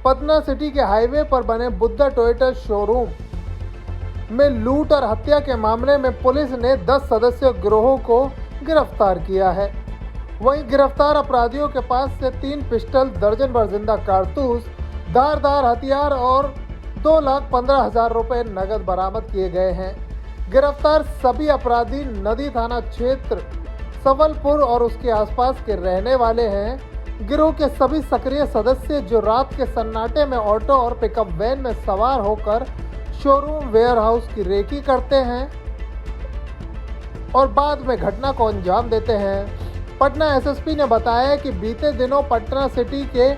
Patna city के highway पर बने बुद्धा टोयोटा शोरूम में लूट और हत्या के मामले में पुलिस ने 10 सदस्यीय गिरोह को गिरफ्तार किया है। वहीं गिरफ्तार अपराधियों के पास से 3 पिस्टल, दर्जन भर जिंदा कारतूस, धारदार हथियार और 2,15,000 रुपए नगद बरामद किए गए हैं। गिरफ्तार सभी अपराधी नदी थाना क्षेत्र सबलपुर और उसके आसपास के रहने वाले हैं। गिरोह के सभी सक्रिय सदस्य जो रात के सन्नाटे में ऑटो और पिकअप वैन में सवार होकर शोरूम वेयरहाउस की रेकी करते हैं और बाद में घटना को अंजाम देते हैं। पटना एसएसपी ने बताया कि बीते दिनों पटना सिटी के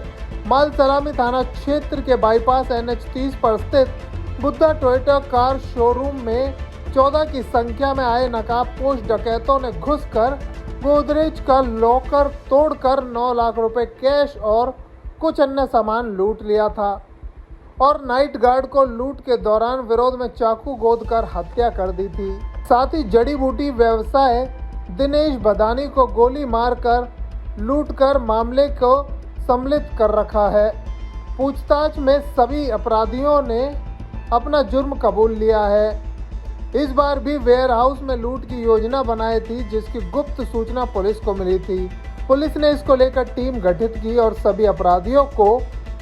मालसलामी थाना क्षेत्र के बाईपास NH 30 पर स्थित बुद्धा टोयोटा कार शोरूम में 14 की संख्या में आए नकाबपोश डकैतों ने घुसकर गोदरेज का लॉकर तोड़कर 9 लाख रुपए कैश और कुछ अन्य सामान लूट लिया था और नाइट गार्ड को लूट के दौरान विरोध में चाकू गोदकर हत्या कर दी थी। साथ ही जड़ी बूटी व्यवसाय दिनेश बदानी को गोली मारकर लूटकर मामले को सम्मिलित कर रखा है। पूछताछ में सभी अपराधियों ने अपना जुर्म कबूल लिया है। इस बार भी वेयरहाउस में लूट की योजना बनाई थी, जिसकी गुप्त सूचना पुलिस को मिली थी। पुलिस ने इसको लेकर टीम गठित की और सभी अपराधियों को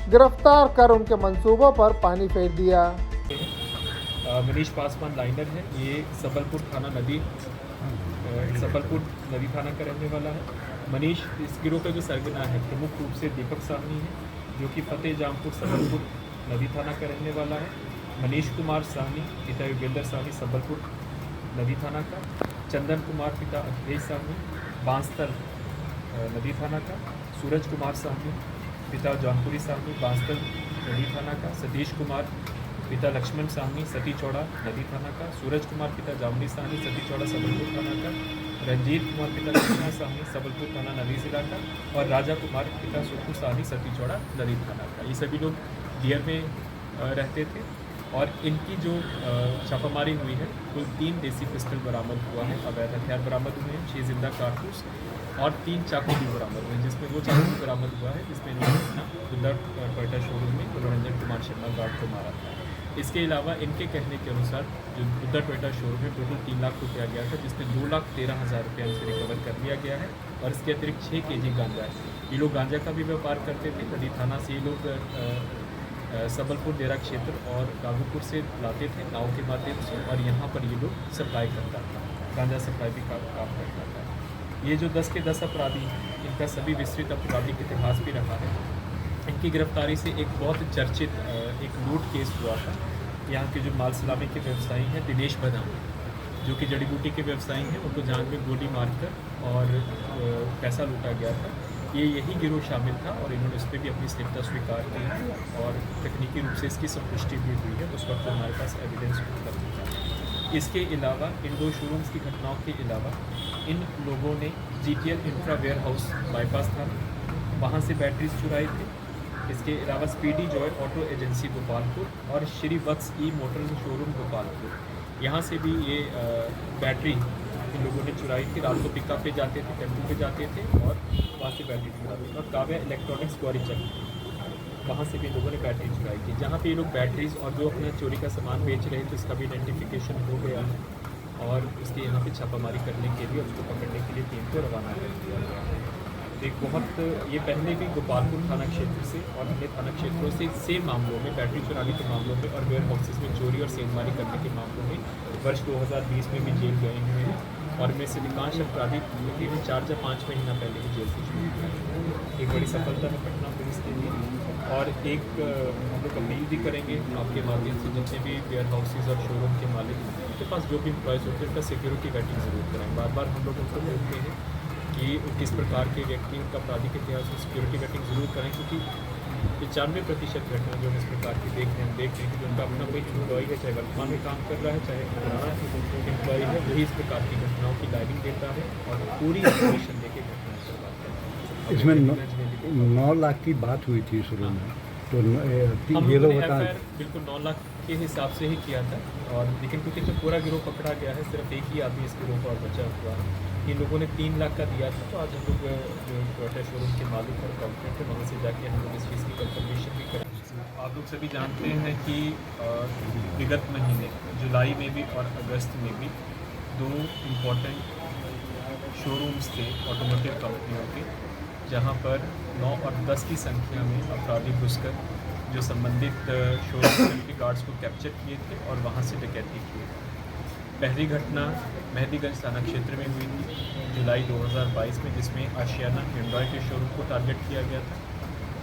गिरफ्तार कर उनके मंसूबों पर पानी फेर दिया। मनीष पासवान लाइनर है। ये सबलपुर नदी थाना का रहने वाला है। मनीष इस गिरोह का जो सरगना है प्रमुख रूप से दीपक साहनी है, जो कि फतेह जामपुर सबलपुर नदी थाना का रहने वाला है। मनीष कुमार साहनी पिता योगेंद्र साहनी सबलपुर नदी थाना का। चंदन कुमार पिता अखिलेश साहनी बांसतर नदी थाना का। सूरज कुमार साहनी पिता जौनपुरी साहनी बांसतर नदी थाना का। सतीश कुमार पिता लक्ष्मण साहनी सती चौड़ा नदी थाना का। सूरज कुमार पिता जामनी साहनी सती चौड़ा सबलपुर थाना का। रंजीत कुमार पिता लक्ष्मण साहनी सबलपुर थाना नदी जिला का। और राजा कुमार पिता सुखू साहनी सती चौड़ा नदी थाना का। ये सभी लोग डियर में रहते थे और इनकी जो छापामारी हुई है कुल 3 देसी पिस्टल बरामद हुआ है, अवैध हथियार बरामद हुए हैं, 6 जिंदा कारतूस और 3 चाकू भी बरामद हुए हैं, जिसमें वो चाकू भी बरामद हुआ है जिसमें इन्होंने बुद्धा टोयोटा शोरूम में मनोरंजन कुमार शर्मा गार्ड को मारा था। इसके अलावा इनके कहने के अनुसार जो बुद्धा टोयोटा शोरूम में टोटल 3 लाख रुपया गया था, जिसमें 2,13,000 रुपया इनसे रिकवर कर लिया गया है और इसके अतिरिक्त 6 kg गांजा है। ये लोग गांजा का भी व्यापार करते थे। नदी थाना से ये लोग सबलपुर डेरा क्षेत्र और काबूपुर से लाते थे नाव के माध्यम से और यहाँ पर ये लोग सप्लाई करता था, गांजा सप्लाई भी काम करता था। ये जो 10 के 10 अपराधी इनका सभी विस्तृत आपराधिक इतिहास भी रहा है। इनकी गिरफ्तारी से एक बहुत चर्चित एक लूट केस हुआ था। यहाँ के जो माल सलामी के व्यवसायी हैं दिनेश बदानी, जो कि जड़ी बूटी के व्यवसायी हैं, उनको जान में गोली मारकर और पैसा लूटा गया था। ये यही गिरोह शामिल था और इन्होंने इस पर भी अपनी स्थिरता स्वीकार की है और तकनीकी रूप से इसकी संपुष्टि भी हुई है। उस वक्त हमारे पास एविडेंस उपलब्ध था। इसके अलावा इन 2 शोरूम्स की घटनाओं के अलावा इन लोगों ने GTL इंफ्रा वेयरहाउस बाईपास था, वहाँ से बैटरीज चुराए थे। इसके अलावा speedy Joy auto agency Gopalpur और श्री वत्स ई मोटर शोरूम गोपालपुर, यहाँ से भी ये बैटरी इन लोगों ने चुराई थी। रात को पिकअप पे जाते थे, टेम्पो पे जाते थे और वहाँ से बैटरी चुराते थे। और काव्या इलेक्ट्रॉनिक्स क्वारी चक, वहाँ से भी लोगों ने बैटरी चुराई थी, जहाँ पे ये लोग बैटरीज और जो अपना चोरी का सामान बेच रहे थे उसका भी आइडेंटिफिकेशन हो गया है और उसके यहाँ पे छापामारी करने के लिए, उसको पकड़ने के लिए टीम को रवाना कर दिया गया है। एक बहुत ये पहले भी गोपालपुर थाना क्षेत्र से और अन्य थाना क्षेत्रों से सेम मामलों में, बैटरी चुराने के मामलों में और वेयर हाउसेस में चोरी और सेंधमारी करने के मामलों में वर्ष 2020 में भी जेल गए हुए हैं और इनमें से अधिकांश अपराधी 4 या 5 महीना पहले ही जेल से छूट गए हैं। एक बड़ी सफलता है पटना पुलिस के लिए और एक हम लोग अपील भी करेंगे आपके माध्यम से जितने भी वेयर हाउसेज और शोरूम के मालिक उनके पास जो भी एम्प्लॉयज़ होते हैं उनका सिक्योरिटी वेटिंग ज़रूर करें। बार बार हम लोग उनको बोलते हैं कि किस प्रकार के व्यक्ति उनका आपराधिक इतिहास में सिक्योरिटी वेटिंग ज़रूर करें, क्योंकि 95% घटना जो हम इस प्रकार की देख रहे हैं कि उनका अपना कोई एम्प्लॉय है, चाहे वर्तमान में काम कर रहा है चाहे पुराना एम्प्लॉय है, वही इस प्रकार की घटनाओं की डायरिंग देता है और पूरी इन्फॉर्मेशन देके घटनाएं करवाता है। इसमें 9 लाख की बात हुई थी शुरू में, तो ये लोग बिल्कुल 9 लाख के हिसाब से ही किया था और लेकिन क्योंकि जो पूरा गिरोह पकड़ा गया है, सिर्फ एक ही आदमी इस गिरोह पर बचा हुआ है। इन लोगों ने 3 लाख का दिया था, तो आज हम लोग जो टोयोटा शोरूम के मालिक और काउंटर थे वहाँ से जाके हम लोग इस चीज़ की कंफर्मेशन भी करें। आप लोग सभी जानते हैं कि विगत महीने जुलाई में भी और अगस्त में भी 2 इम्पोर्टेंट शोरूम्स थे ऑटोमोटिव कंपनियों के, जहां पर 9 और 10 की संख्या में अपराधी घुसकर जो संबंधित शोरूम के गार्ड्स को कैप्चर किए थे और वहां से डकैती किए थे। पहली घटना मेहदीगंज थाना क्षेत्र में हुई थी जुलाई 2022 में, जिसमें आशियाना हिंडॉय के शोरूम को टारगेट किया गया था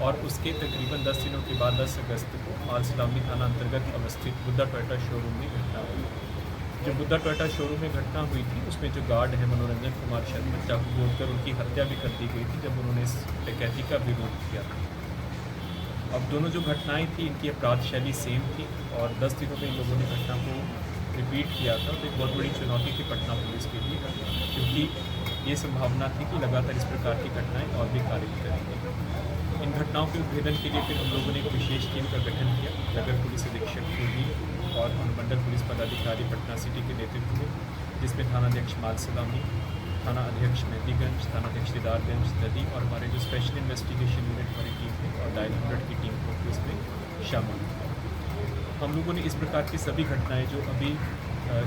और उसके तकरीबन 10 दिनों के बाद 10 अगस्त को माल सलामी थाना अंतर्गत अवस्थित बुद्धा टोयोटा शोरूम में घटना हुई। जो बुद्धा टोयोटा शोरूम में घटना हुई थी उसमें जो गार्ड है मनोरंजन कुमार शर्मा, चाकू बोलकर उनकी हत्या भी कर दी गई थी जब उन्होंने इस डकैती का विरोध किया था। अब दोनों जो घटनाएं थी इनकी अपराध शैली सेम थी और 10 दिनों में इन लोगों ने घटना को रिपीट किया था। तो एक बहुत बड़ी चुनौती थी पटना पुलिस के लिए, क्योंकि ये संभावना थी कि लगातार इस प्रकार की घटनाएं और भी कारित करेंगे। इन घटनाओं के उद्भेदन के लिए फिर हम लोगों ने एक विशेष टीम का गठन किया। नगर पुलिस अधीक्षक पूर्वी और अनुमंडल पुलिस पदाधिकारी पटना सिटी के नेतृत्व में, जिसमें थानाध्यक्ष माल सलामी, थाना अध्यक्ष मेहदीगंज, थानाध्यक्ष दीदारगंज नदी और हमारे जो स्पेशल इन्वेस्टिगेशन यूनिट हमारी टीम है और डायल 100 की टीम को इसमें शामिल किया। हम लोगों ने इस प्रकार की सभी घटनाएं जो अभी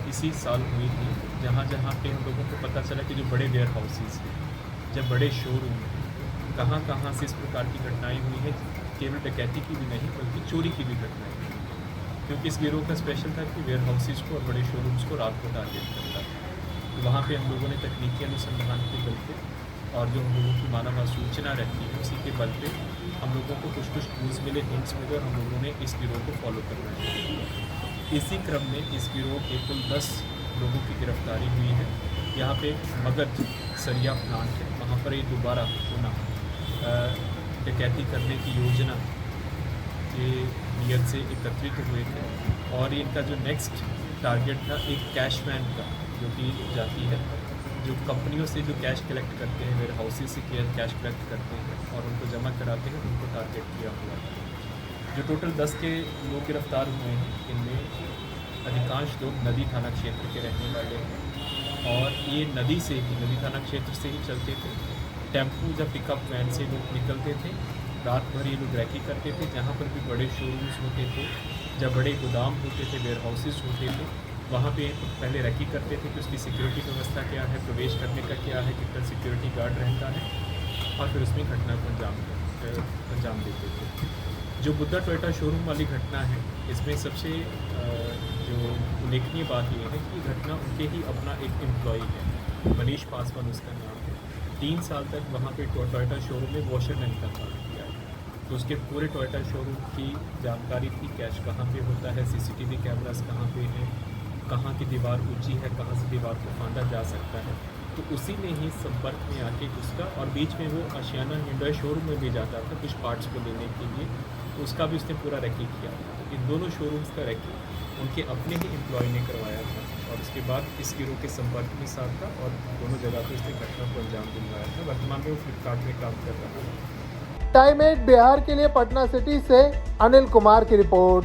इसी साल हुई थी, जहाँ जहाँ पे हम लोगों को पता चला कि जो बड़े वेयर हाउसेज हैं, जब बड़े शोरूम हैं, कहाँ से इस प्रकार की घटनाएं हुई हैं, केवल डकैती की भी नहीं बल्कि चोरी की भी घटनाएं हुई, क्योंकि इस गिरोह का स्पेशल था कि वेयर हाउसेज को और बड़े शोरूम्स को रात को टारगेट करता था। तो वहाँ पे हम लोगों ने तकनीकी अनुसंधान के बल पे और जो हम लोगों की मानव सूचना रहती है उसी के बल पे हम लोगों को कुछ क्लूज मिले, हिंट्स मिले और हम लोगों ने इस गिरोह को फॉलो करना है। इसी क्रम में इस गिरोह के कुल 10 लोगों की गिरफ्तारी हुई है। यहाँ पे मगध सरिया प्लांट है, वहाँ पर ये दोबारा पुनः डकैती करने की योजना के नियत से एकत्रित हुए थे और इनका जो नेक्स्ट टारगेट था एक कैश वैन का, जो कि जाती है जो कंपनियों से जो कैश कलेक्ट करते हैं, वेयर हाउसेज से कैश कलेक्ट करते हैं और उनको जमा कराते हैं, उनको टारगेट किया हुआ है। जो टोटल 10 के लोग गिरफ्तार हुए हैं, इनमें अधिकांश लोग नदी थाना क्षेत्र के रहने वाले हैं और ये नदी थाना क्षेत्र से ही चलते थे। टेम्पू या पिकअप वैन से लोग निकलते थे, रात भर ये लोग रैकी करते थे। जहाँ पर भी बड़े शोरूम्स होते थे, जब बड़े गोदाम होते थे, वेयर हाउसेज होते थे, वहाँ पे पहले रैकी करते थे कि उसकी सिक्योरिटी व्यवस्था क्या है, प्रवेश करने का क्या है, कितना सिक्योरिटी गार्ड रहता है और फिर उसमें घटना को अंजाम देते थे। जो बुद्धा टोयोटा शोरूम वाली घटना है, इसमें सबसे जो उल्लेखनीय बात यह है कि घटना उनके ही अपना एक एम्प्लॉई है, मनीष पासवान उसका नाम है। 3 साल तक वहाँ पे टोयोटा शोरूम में वॉशरमैन का काम किया है, तो उसके पूरे टोयोटा शोरूम की जानकारी थी, कैश कहाँ पे होता है, सीसीटीवी कैमरास कहाँ पे हैं, कहाँ की दीवार ऊंची है, कहाँ से दीवार को फांदा जा सकता है। तो उसी ने ही संपर्क में आके उसका और बीच में वो आशियाना हिंडॉय शोरूम में भी जाता था कुछ पार्ट्स को लेने के लिए, तो उसका भी उसने पूरा रैकी किया। तो इन दोनों शोरूम्स का रैकी उनके अपने ही एम्प्लॉय ने करवाया था और उसके बाद इस गिरोह के संपर्क में साथ था और दोनों जगह पर उसने घटना को अंजाम दिलवाया था। वर्तमान में वो फ्लिपकार्ट में काम कर रहा है। टाइम 8 बिहार के लिए पटना सिटी से अनिल कुमार की रिपोर्ट।